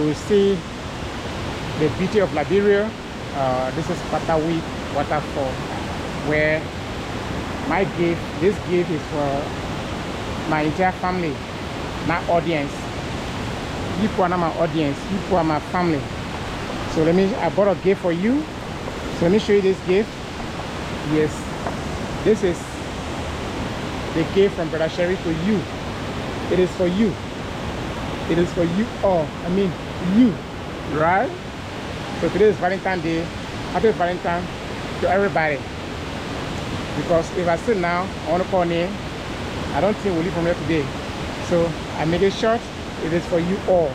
will see the beauty of Liberia. This is Kpatawe Waterfall, where my gift, this gift is for my entire family, my audience. You are not my audience, you are my family. So I bought a gift for you. So let me show you this gift. Yes, this is the gift from Brother Sherry to you. It is for you. It is for you all. I mean, you, right? So today is Valentine Day. Happy Valentine to everybody. Because if I sit now, I want to call name, I don't think we'll leave from here today. So I make it short. It is for you all.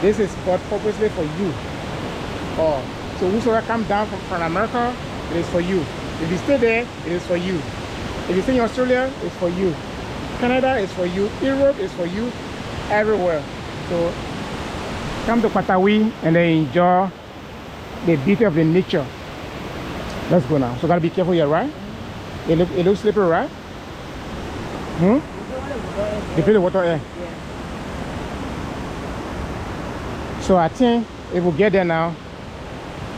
This is bought purposely for you all. So whosoever come down from America, it is for you. If you stay there, it is for you. If you stay in Australia, it's for you. Canada is for you. Europe is for you. Everywhere. So come to Kpatawe and then enjoy the beauty of the nature. Let's go now. So gotta be careful here, right? It looks slippery, right? You feel the water air? Yeah. So I think if we get there now,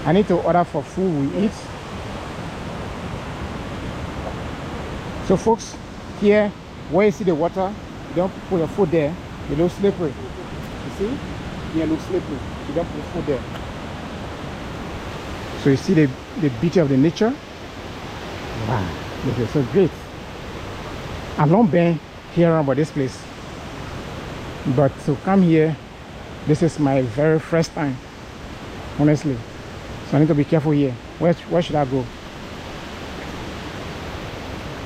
I need to order for food we eat. So folks, here where you see the water, you don't put your foot there. It looks slippery. You see? Here it looks slippery. You don't put your foot there. So you see the beauty of the nature. Wow, this is so great. I've not been here about this place, but to come here, this is my very first time, honestly. So I need to be careful here. Where should I go?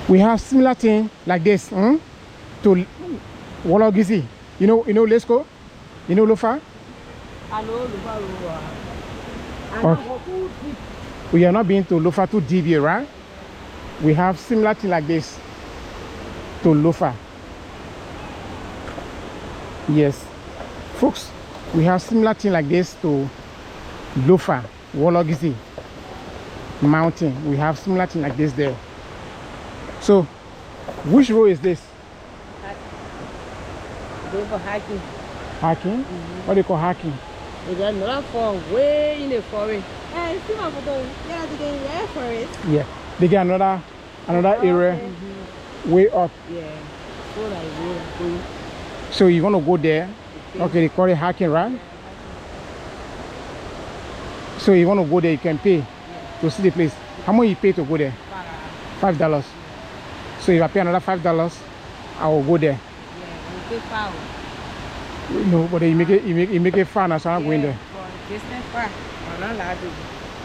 We have similar thing like this to Wologizi. You know Lesco? You know Lofa? I know Lofa. We are not being to Lofa too deep here, right? We have similar thing like this to Lofa. Yes, folks, we have similar thing like this to Lofa, Wologizi mountain. We have similar thing like this there. So, which road is this? They for hiking. Hiking? What do you call hiking? They got another farm way in the forest. Hey, see my photo. Yeah, they get in the forest. Yeah, they get another area way up. Yeah, so like way. So you want to go there? Okay, they call it hiking, right? So you want to go there, you can pay to see the place. How much you pay to go there? $5. So if I pay another $5, I will go there. Yeah, you pay $5. No, but you make it fun, so I'm going there.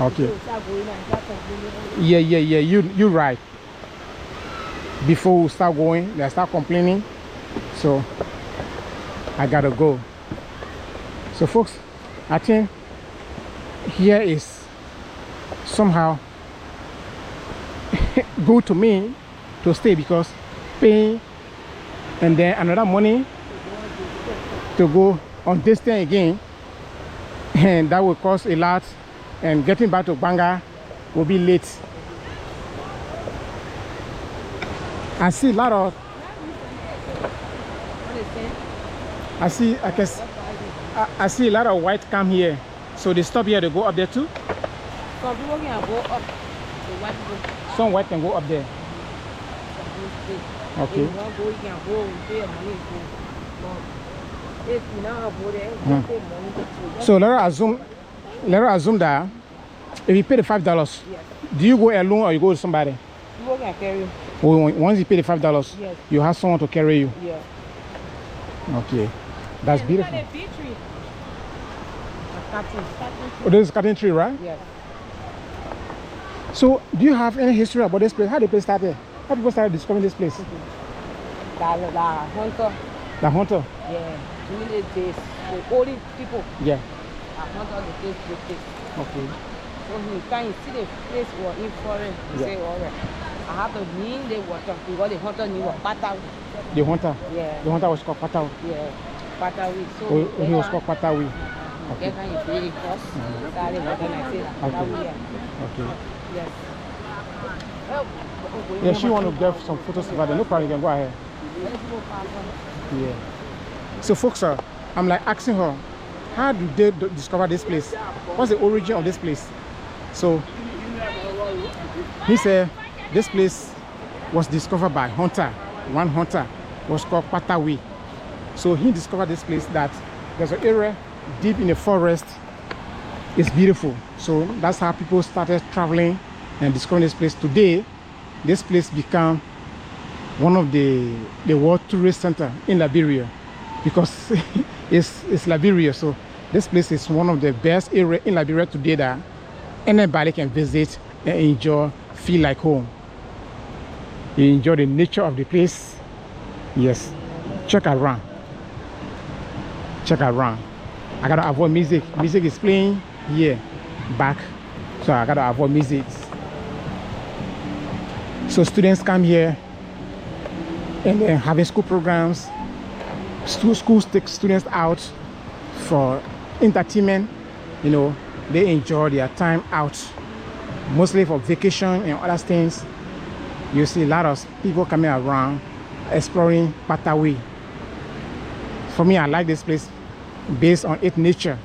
Okay. Yeah. You're right. Before we start going, they start complaining. So I gotta go. So folks, I think here is somehow good to me to stay, because paying and then another money to go on this thing again, and that will cost a lot, and getting back to Banga will be late. I see a lot of I see a lot of white come here, so they stop here to go up there too. Some people can go up. Some white can go up there. Okay. If you want to go, you can go and pay money. If you now go there, you pay money. So let us assume that if you pay the $5, yes. Do you go alone or you go with somebody? You can carry you. Once you pay the $5, yes. You have someone to carry you. Yeah. Okay, that's beautiful. Look at the big tree. Oh, this is cutting tree, right? Yes. So, do you have any history about this place? How did the place started? How people started discovering this place? The hunter. The hunter? Yeah. During the days, the old people. Yeah. The hunter, the place. Okay. So he can see the place was in forest. He say, all right, I have to name the water because the hunter knew what Kpatawe. The hunter? Yeah. The hunter was called Kpatawe? Yeah. Kpatawe. So he was called Kpatawe. Okay. Can you feel it first? Started water and I say Kpatawe. Okay. Yes. Yeah, she want to get some photos of her. No problem, you can go ahead. Yeah. So folks, I'm like asking her, how do they discover this place? What's the origin of this place? So he said this place was discovered by hunter. One hunter was called Kpatawe. So he discovered this place, that there's an area deep in the forest. It's beautiful. So that's how people started traveling and discovering this place. Today, this place become one of the world tourist center in Liberia, because it's Liberia. So this place is one of the best area in Liberia today that anybody can visit and enjoy, feel like home. You enjoy the nature of the place. Yes, check around. Check around. I gotta avoid music. Music is playing here, back, so I gotta avoid music. So students come here and then having school programs. Schools take students out for entertainment. You know, they enjoy their time out, mostly for vacation and other things. You see a lot of people coming around exploring Kpatawe. For me, I like this place based on its nature.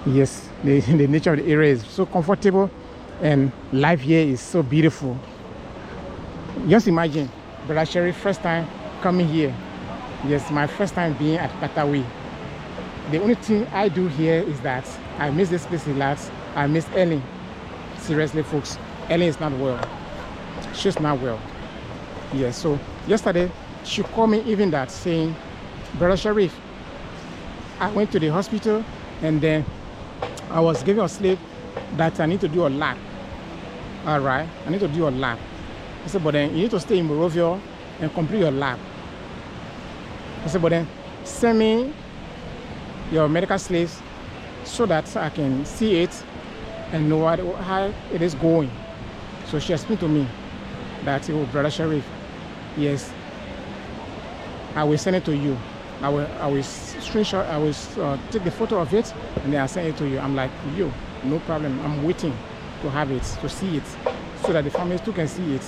Yes, the nature of the area is so comfortable and life here is so beautiful. Just imagine, Brother Sherry, first time coming here. Yes, my first time being at Kpatawe. The only thing I do here is that I miss this place a lot. I miss Ellen. Seriously, folks, Ellen is not well. She's not well. Yes, so yesterday she called me even that, saying, Brother Sharif, I went to the hospital and then I was given a slip that I need to do a lab. All right, I need to do a lab. I said, but then you need to stay in Monrovia and complete your lab. I said, but then send me your medical slips so that I can see it and know how it is going. So she explained to me that, oh, Brother Sharif, yes, I will send it to you. I will screenshot, I will take the photo of it and then I'll send it to you. I'm like, yo, no problem. I'm waiting to have it, to see it, so that the families too can see it.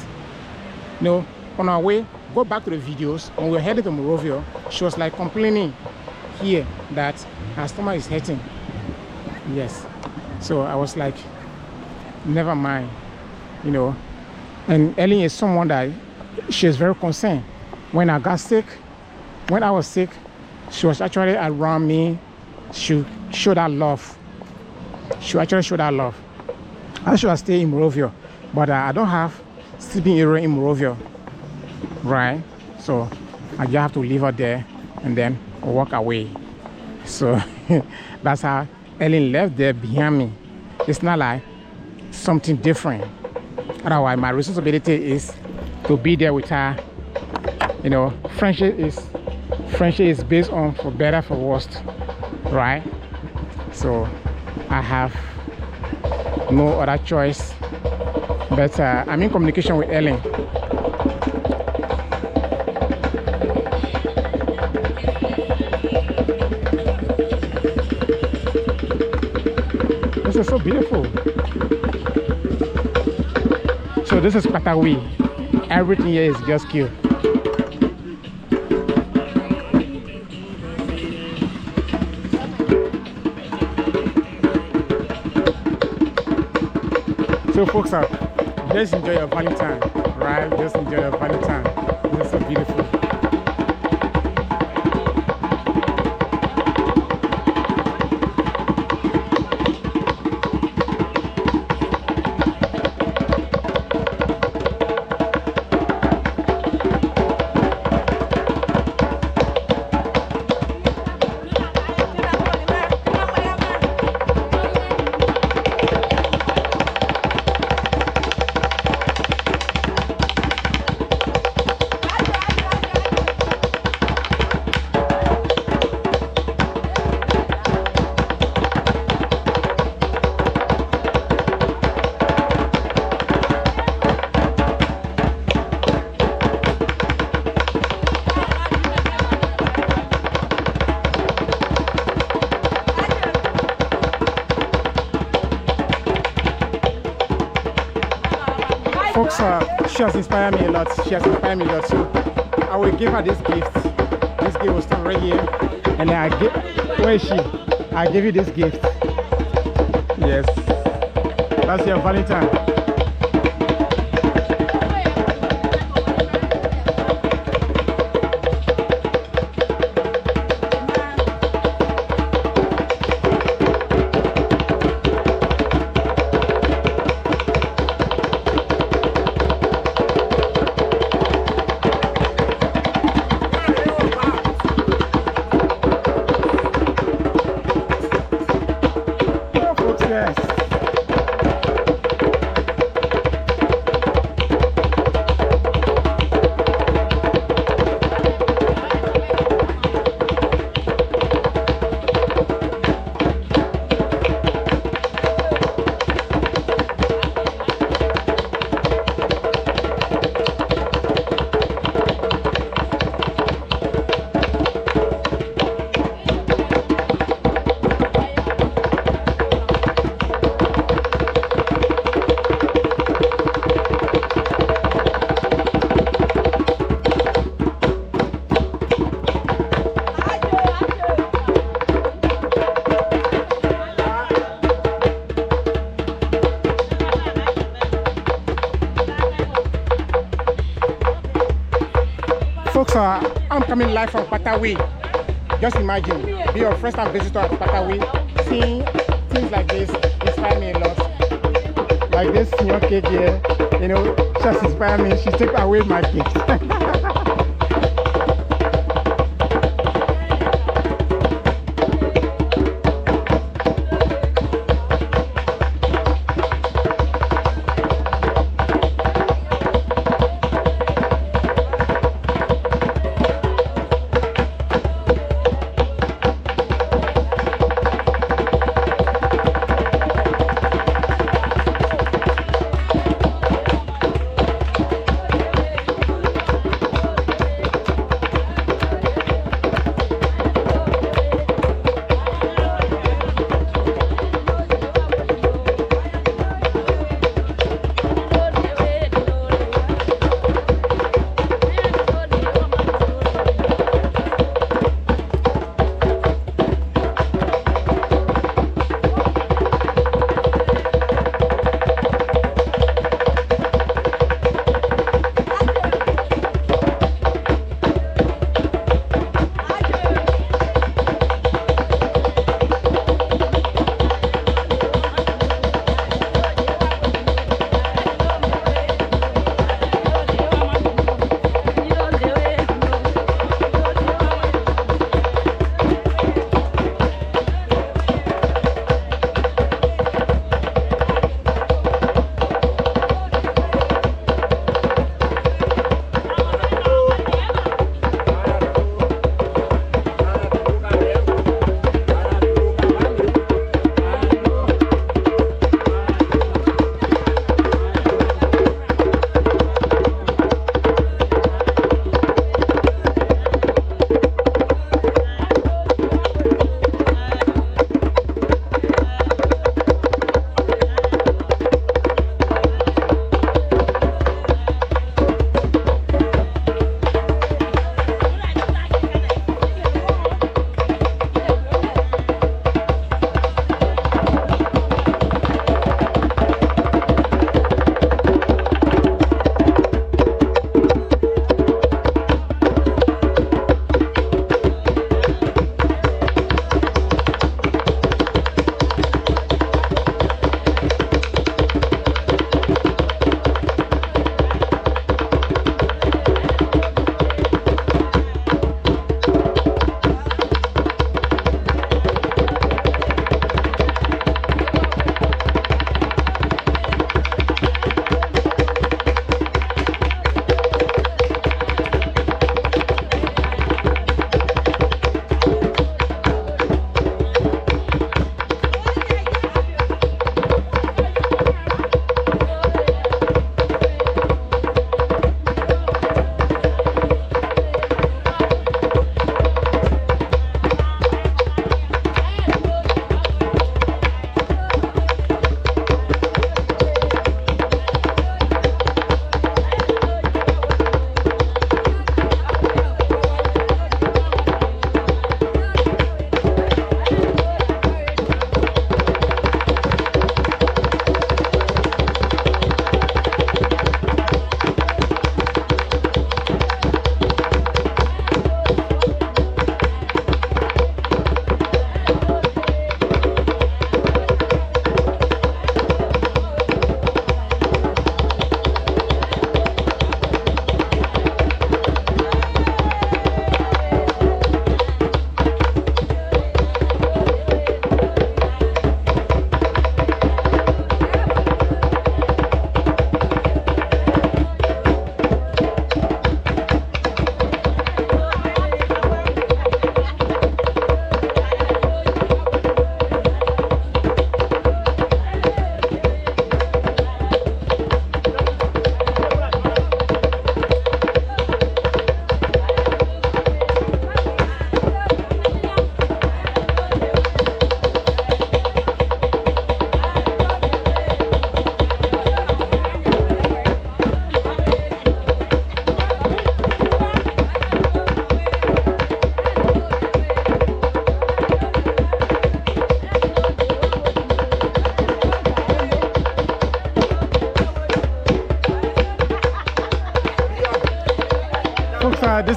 You know, on our way, go back to the videos. When we were headed to Monrovia, she was like complaining here that her stomach is hurting. Yes. So I was like, never mind, you know. And Ellen is someone that she's very concerned. When I got sick, when I was sick, she was actually around me. She showed that love. She actually showed that love. I should have stayed in Monrovia, but I don't have sleeping area in Monrovia, right? So I just have to leave her there and then walk away. So that's how Ellen left there behind me. It's not like something different. Otherwise, my responsibility is to be there with her. You know, friendship is based on for better, for worst, right? So I have no other choice, but I'm in communication with Ellen. This is so beautiful. So this is Kpatawe. Everything here is just cute. So folks, just enjoy your Valentine, right? Just enjoy your Valentine. This is so beautiful. Folks, she has inspired me a lot. She has inspired me a lot. So I will give her this gift. This gift was still right here. And then I get, where is she? I give you this gift. Yes. That's your Valentine. Yes. Folks, I'm coming live from Kpatawe. Just imagine, be your first time visitor at Kpatawe. Seeing things like this inspire me a lot. Like this senior cake here, you know, just inspire me. She took away my cake.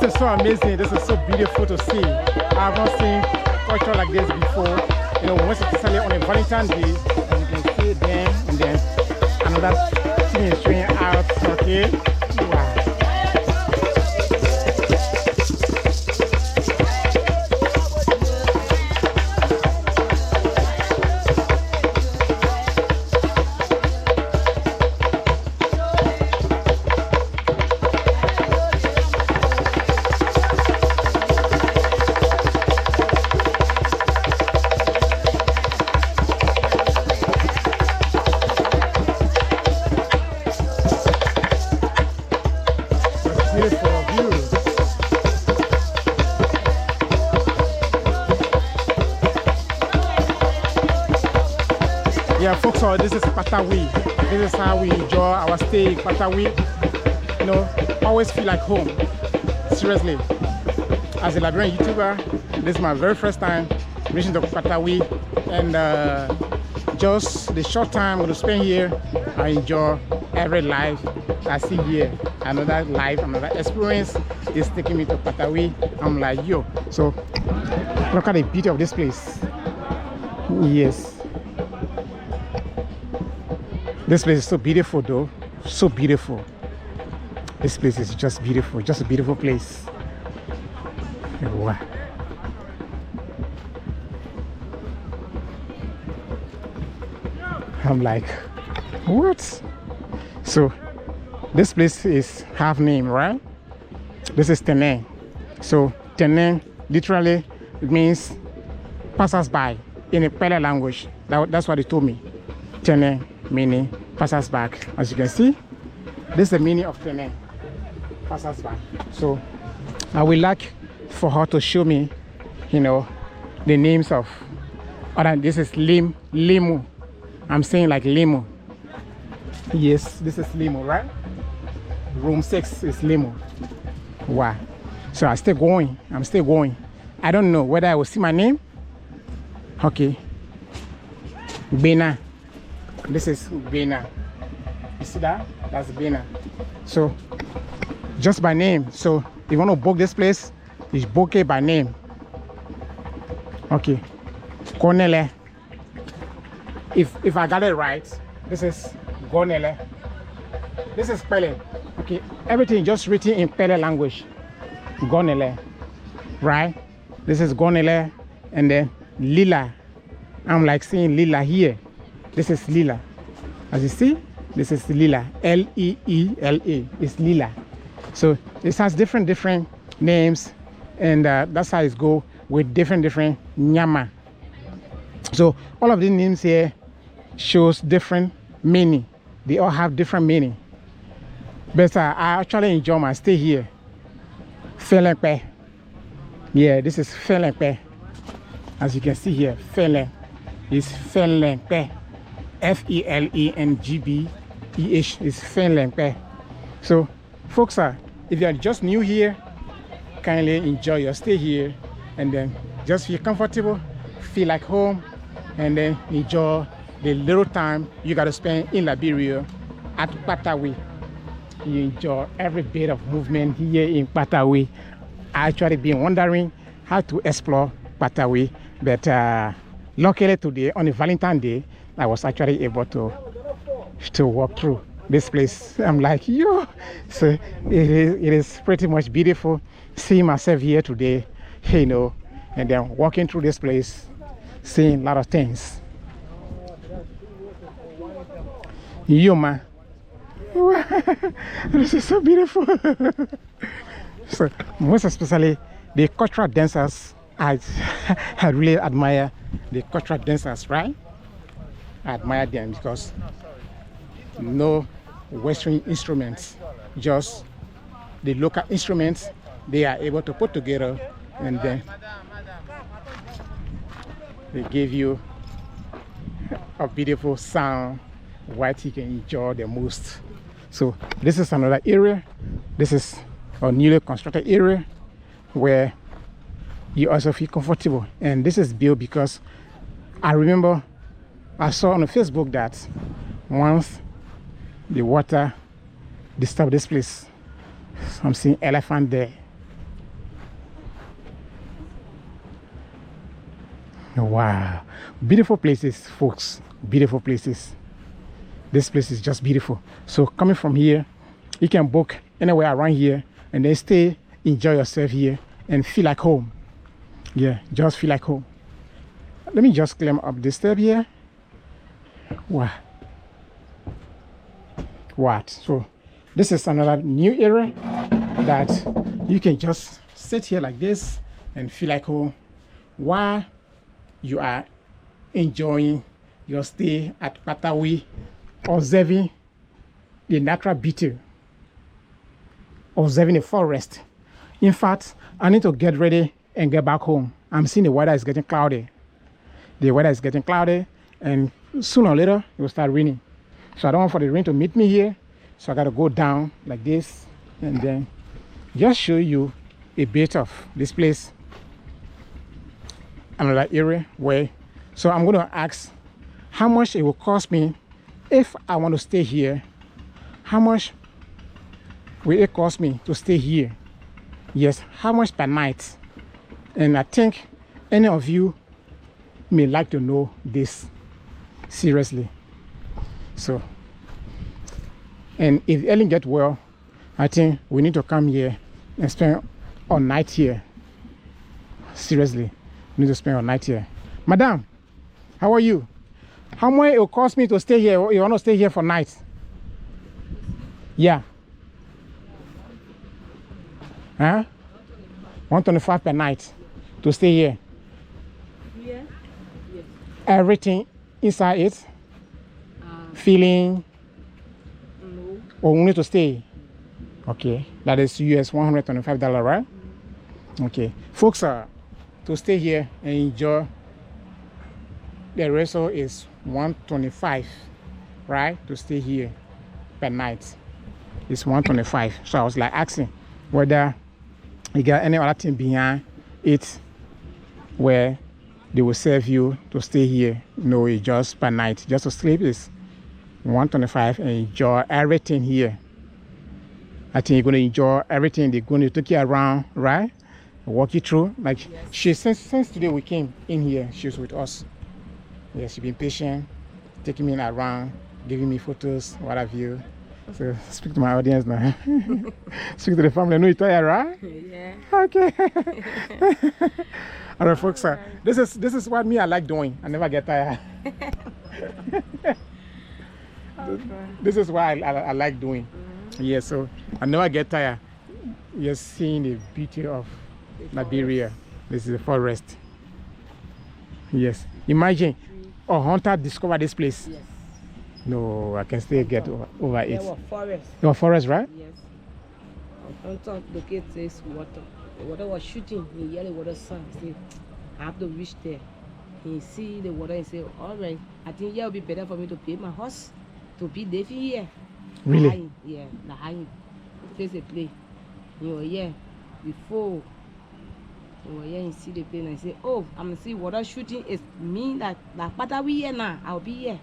is so amazing. This is so beautiful to see. I have not seen culture like this before. You know, most especially on a Valentine Day, as you can see them, and then another thing is showing out. Okay, wow. Yeah, folks, so this is Kpatawe. This is how we enjoy our stay in Kpatawe. You know, always feel like home. Seriously. As a Liberian YouTuber, this is my very first time reaching to Kpatawe, and just the short time I'm going to spend here, I enjoy every life I see here. Another life, another experience is taking me to Kpatawe. I'm like, yo. So look at the beauty of this place. Yes. This place is so beautiful though, so beautiful. This place is just beautiful, just a beautiful place. Wow. I'm like, what? So this place is half name, right? This is Teneng. So Teneng literally it means passers by in a Pele language. That's what they told me. Teneng meaning passers by. As you can see, this is the meaning of Teneng, passers by. So I would like for her to show me, you know, the names of other. This is Limu. I'm saying like Limu. Yes, this is Limu, right? Room 6 is Limu. Wow. So I'm still going. I don't know whether I will see my name. Okay. Bena. This is Bena. You see that? That's Bena. So just by name. So if you want to book this place, it's book it by name. Okay. Gonele. If I got it right, this is Gonele. This is Pele. Okay. Everything just written in Pele language. Gonele. Right? This is Gonele, and then Lila. I'm like seeing Lila here. This is Lila. As you see, this is Lila. L-E-E-L-A. It's Lila. So it has different names, and that's how it go with different nyama. So all of these names here shows different meaning. They all have different meaning. But I actually enjoy my stay here. Felenpe. Yeah, this is Felenpe. As you can see here, Felen is Felenpe. F-E-L-E-N-G-B-E-H is Felenpe. So folks, if you are just new here, kindly enjoy your stay here, and then just feel comfortable, feel like home, and then enjoy the little time you got to spend in Liberia at Kpatawe. You enjoy every bit of movement here in Kpatawe. I actually been wondering how to explore Kpatawe, but luckily today on a Valentine Day, I was actually able to walk through this place. I'm like, yo. So it is pretty much beautiful seeing myself here today, you know, and then walking through this place, seeing a lot of things. Yo, man. This is so beautiful. So most especially the cultural dancers, I really admire the cultural dancers, right? I admire them because no Western instruments, just the local instruments they are able to put together, and then they give you a beautiful sound what you can enjoy the most. So this is another area. This is a newly constructed area where you also feel comfortable, and this is built because I remember I saw on Facebook that once the water disturbed this place, I'm seeing elephant there. Wow, beautiful places, folks. Beautiful places. This place is just beautiful. So coming from here, you can book anywhere around here and then stay, enjoy yourself here and feel like home. Yeah, just feel like home. Let me just climb up this step here. Wow. What? So this is another new area that you can just sit here like this and feel like home while you are enjoying your stay at Kpatawe, observing the natural beauty, observing the forest. In fact, I need to get ready and get back home. I'm seeing the weather is getting cloudy. The weather is getting cloudy, and sooner or later it will start raining. So I don't want for the rain to meet me here. So I got to go down like this and then just show you a bit of this place. Another area where, so I'm going to ask how much it will cost me if I want to stay here. How much will it cost me to stay here? Yes, how much per night? And I think any of you may like to know this seriously. So, and if Ellen get well, I think we need to come here and spend all night here. Seriously, we need to spend all night here. Madam, how are you? How much it will cost me to stay here? You want to stay here for night? Yeah. Huh? 125 per night to stay here. Yeah. Yes. Everything inside it. Feeling. No. Or only to stay. Okay, that is US $125, right? Okay, folks, to stay here and enjoy, the rental is $125, right? To stay here per night, it's $125. So I was like asking whether you got any other thing behind it where they will serve you to stay here. No, it's just per night. Just to sleep is $125 and enjoy everything here. I think you're going to enjoy everything. They're going to take you around, right? Walk you through. Like, yes. Since today we came in here, she's with us. Yes, she's been patient, taking me around, giving me photos, what have you. So speak to my audience now. Speak to the family. I know you're tired, right? Yeah. Okay. All right, folks. This is what me I like doing. I never get tired. This is what I like doing. Yeah, so I never get tired. You're seeing the beauty of Liberia. This is the forest. Yes. Imagine a hunter discovered this place. Yes. No, I can still get over it. There was forest. There was forest, right? Yes. A hunter located this water. The water was shooting. He hear the water sound. He said, I have to reach there. He see the water and say, all right, I think here will be better for me to pay my horse to be there here. Really? Yeah, Nahai. Place a play. You were here before. You were here and see the play and I say, oh, I'm see water shooting. It's me that Kpatawe here now. I'll be here.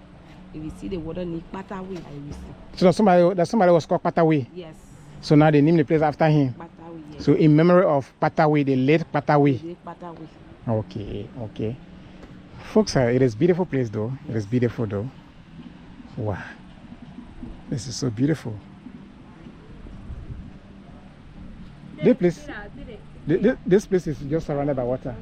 If you see the water near Kpatawe, I will see. So somebody was called Kpatawe. Yes. So now they named the place after him. Kpatawe, yes. So in memory of Kpatawe, the late Kpatawe. The late Kpatawe. Okay, okay. Folks, it is a beautiful place though. It is beautiful though. Wow. This is so beautiful. This place is just surrounded by water.